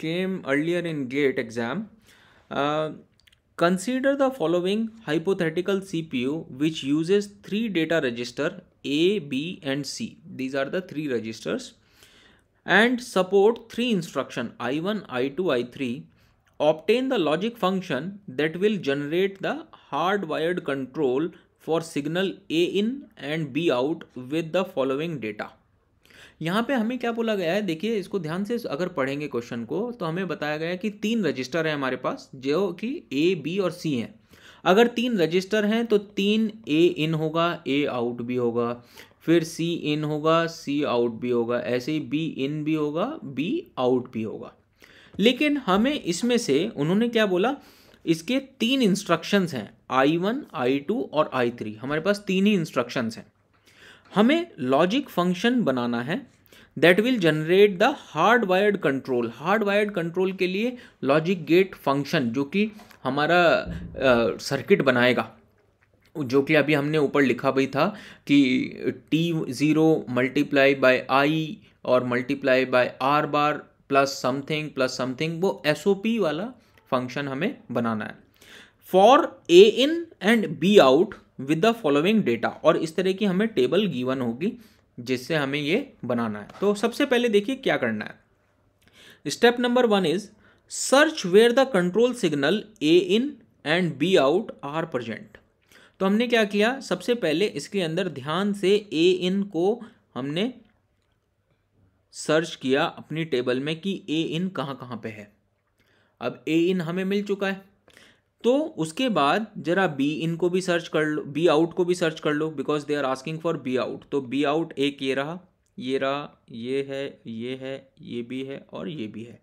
came earlier in GATE exam. Consider the following hypothetical CPU which uses three data register A, B and C. These are the three registers and support three instruction I1, I2, I3. Obtain the logic function that will generate the hardwired control for signal A in and B out with the following data. यहाँ पे हमें क्या बोला गया है, देखिए इसको ध्यान से अगर पढ़ेंगे क्वेश्चन को तो हमें बताया गया है कि तीन रजिस्टर है हमारे पास जो कि ए, बी और सी हैं. अगर तीन रजिस्टर हैं तो तीन ए इन होगा, ए आउट भी होगा, फिर सी इन होगा, सी आउट भी होगा, ऐसे ही बी इन भी होगा, बी आउट भी होगा. लेकिन हमें इसमें से उन्होंने क्या बोला, इसके तीन इंस्ट्रक्शंस हैं I1, I2 और I3. हमारे पास तीन ही इंस्ट्रक्शंस हैं. हमें लॉजिक फंक्शन बनाना है that will generate the hardwired control. Hardwired control के लिए लॉजिक गेट फंक्शन जो कि हमारा सर्किट बनाएगा, जो कि अभी हमने ऊपर लिखा भी था कि T0 मल्टीप्लाई बाय आई और multiply by are bar plus something, वो SOP वाला फंक्शन हमें बनाना है for a in and B out with the following data. और इस तरह की हमें टेबल गिवन होगी जिससे हमें ये बनाना है. तो सबसे पहले देखिए क्या करना है. Step number 1 is search where the control signal A in and B out are present. तो हमने क्या किया, सबसे पहले इसके अंदर ध्यान से ए इन को हमने सर्च किया अपनी टेबल में कि ए इन कहाँ पे है. अब ए इन हमें मिल चुका है, तो उसके बाद जरा बी इन को भी सर्च कर लो, बी आउट को भी सर्च कर लो, because they are asking for B out. तो बी आउट एक ये रहा, ये है, ये भी है और ये भी है.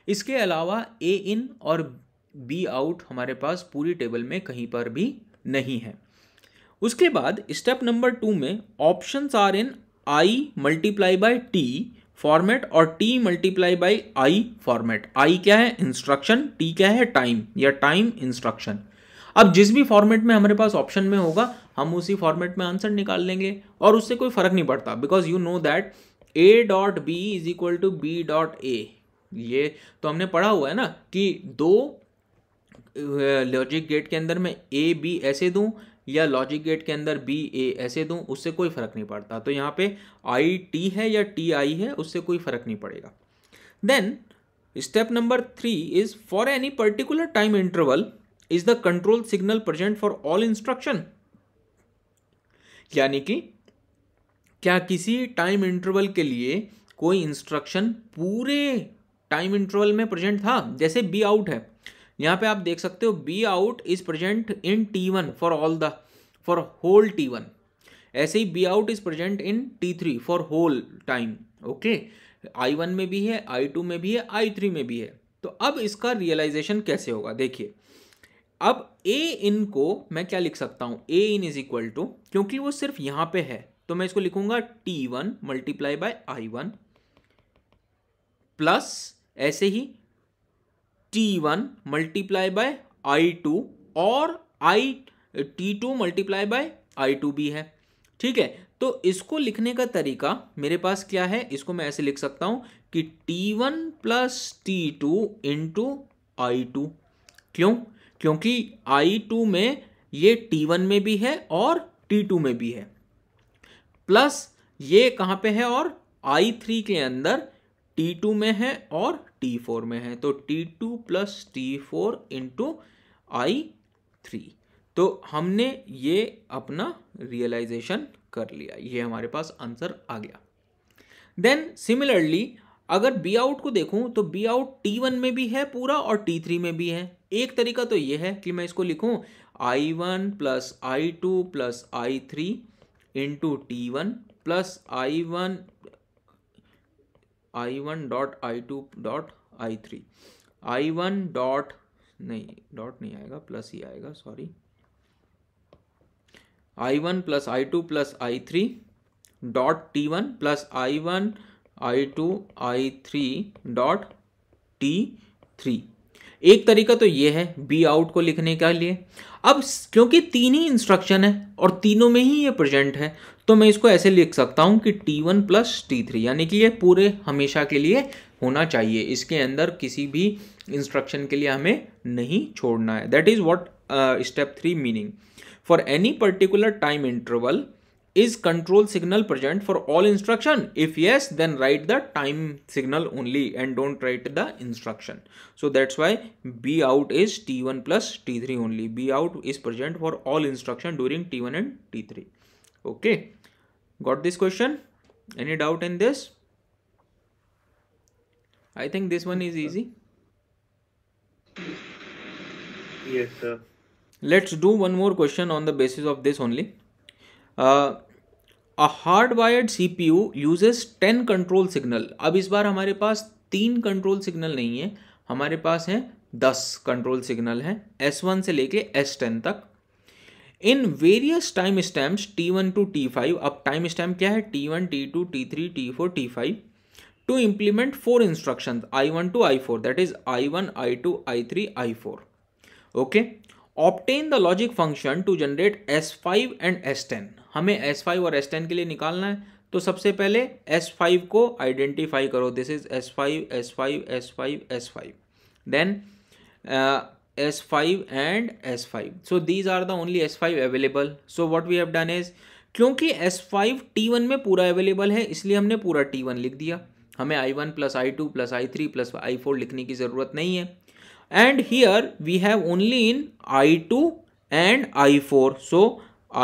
इसके अलावा ए इन और बी आउट हमारे पास पूरी टेबल में कहीं पर भी नहीं है. उसके बाद स्टेप नंबर 2 में options are in I multiply by T format और T multiply by I format. I क्या है, इंस्ट्रक्शन, T क्या है, टाइम या टाइम इंस्ट्रक्शन. अब जिस भी फॉर्मेट में हमारे पास ऑप्शन में होगा हम उसी फॉर्मेट में आंसर निकाल लेंगे और उससे कोई फर्क नहीं पड़ता, because you know that A.B is equal to B.A. ये तो हमने पढ़ा हुआ है ना कि दो लॉजिक गेट के अंदर मैं A B ऐसे दूं या लॉजिक गेट के अंदर बी ए ऐसे दूं, उससे कोई फर्क नहीं पड़ता. तो यहाँ पे आई टी है या टी आई है, उससे कोई फर्क नहीं पड़ेगा. Then step number 3 is for any particular time interval is the control signal present for all instruction. यानी कि क्या किसी टाइम इंटरवल के लिए कोई इंस्ट्रक्शन पूरे टाइम इंटरवल में प्रेजेंट था. जैसे बी आउट है, यहाँ पे आप देख सकते हो B out is present in T1 for whole T1. ऐसे ही B out is present in T3 for whole time. Okay, I1 में भी है, I2 में भी है, I3 में भी है. तो अब इसका रियलाइजेशन कैसे होगा, देखिए. अब ए इन को मैं क्या लिख सकता हूं, ए इन इज इक्वल टू, क्योंकि वो सिर्फ यहां पे है तो मैं इसको लिखूंगा T1 multiply by I1 plus ऐसे ही T1 मल्टीप्लाई बाय I2 और T2 मल्टीप्लाई बाय I2 भी है. ठीक है, तो इसको लिखने का तरीका मेरे पास क्या है, इसको मैं ऐसे लिख सकता हूं कि T1 plus T2 into I2. क्यों, क्योंकि I2 में ये T1 में भी है और T2 में भी है, प्लस ये कहां पे है और I3 के अंदर T2 में है और T4 में है. तो T2 plus T4 into I3. तो हमने ये अपना रियलाइजेशन कर लिया, ये हमारे पास आंसर आ गया. देन सिमिलरली अगर बी आउट को देखूं तो बी आउट T1 में भी है पूरा और T3 में भी है. एक तरीका तो ये है कि मैं इसको लिखूं I1 plus I2 plus I3 into T1 plus I1 dot I2 dot I3. I1 dot नहीं आएगा, प्लस ही आएगा, sorry. I1 plus I2 plus I3 dot T1 plus I1 I2 I3 dot T3. एक तरीका तो ये है बी आउट को लिखने के लिए. अब क्योंकि तीन ही इंस्ट्रक्शन है और तीनों में ही ये प्रेजेंट है तो मैं इसको ऐसे लिख सकता हूं कि T1 प्लस T3, यानी कि ये पूरे हमेशा के लिए होना चाहिए, इसके अंदर किसी भी इंस्ट्रक्शन के लिए हमें नहीं छोड़ना है. That is what step 3 meaning. For any particular time interval is control signal present for all instruction? If yes, then write the time signal only and don't write the instruction. So that's why B out is T1 plus T3 only. B out is present for all instruction during T1 and T3. Okay, got this question? Any doubt in this? I think this one is easy. Yes, sir. Let's do one more question on the basis of this only. A hardwired CPU uses 10 control signal. अब इस बार हमारे पास 3 control signal नहीं है, हमारे पास है 10 control signal है S1 से लेके S10 तक. In various time stamps T1 to T5. अब टाइम स्टैम्प क्या है? T1, T2, T3, T4, T5. To implement 4 instruction I1 to I4, that is I1, I2, I3, I4. Okay. Obtain the logic function to generate S5 and S10. हमें S5 और S10 के लिए निकालना है, तो सबसे पहले S5 को आइडेंटिफाई करो. This is S5, S5, S5, S5. Then S5 and S5. So these are the only S5 available. So what we have done is, क्योंकि S5 T1 में पूरा अवेलेबल है, इसलिए हमने पूरा T1 लिख दिया. हमें I1 plus I2 plus I3 plus I4 लिखने की ज़रूरत नहीं है. And here we have only in I2 and I4. So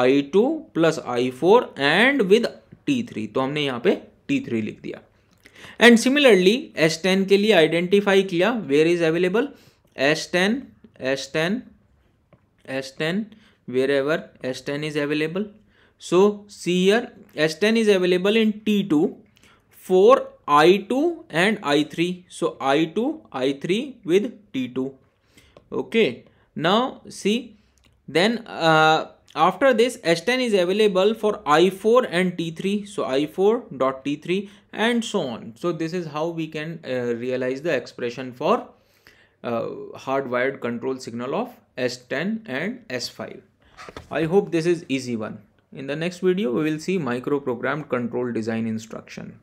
I2 plus I4 and with T3. तो हमने यहाँ पे T3 लिख दिया. And similarly S10 के लिए आइडेंटिफाई किया. Where is available? S10, S10, S10. Wherever S10 is available. So see here S10 is available in T2 for I2 and I3. So I2, I3 with T2. Okay. Now see, then after this S10 is available for I4 and T3. So I4 dot T3 and so on. So this is how we can realize the expression for hardwired control signal of S10 and S5. I hope this is easy one. In the next video we will see microprogrammed control design instruction.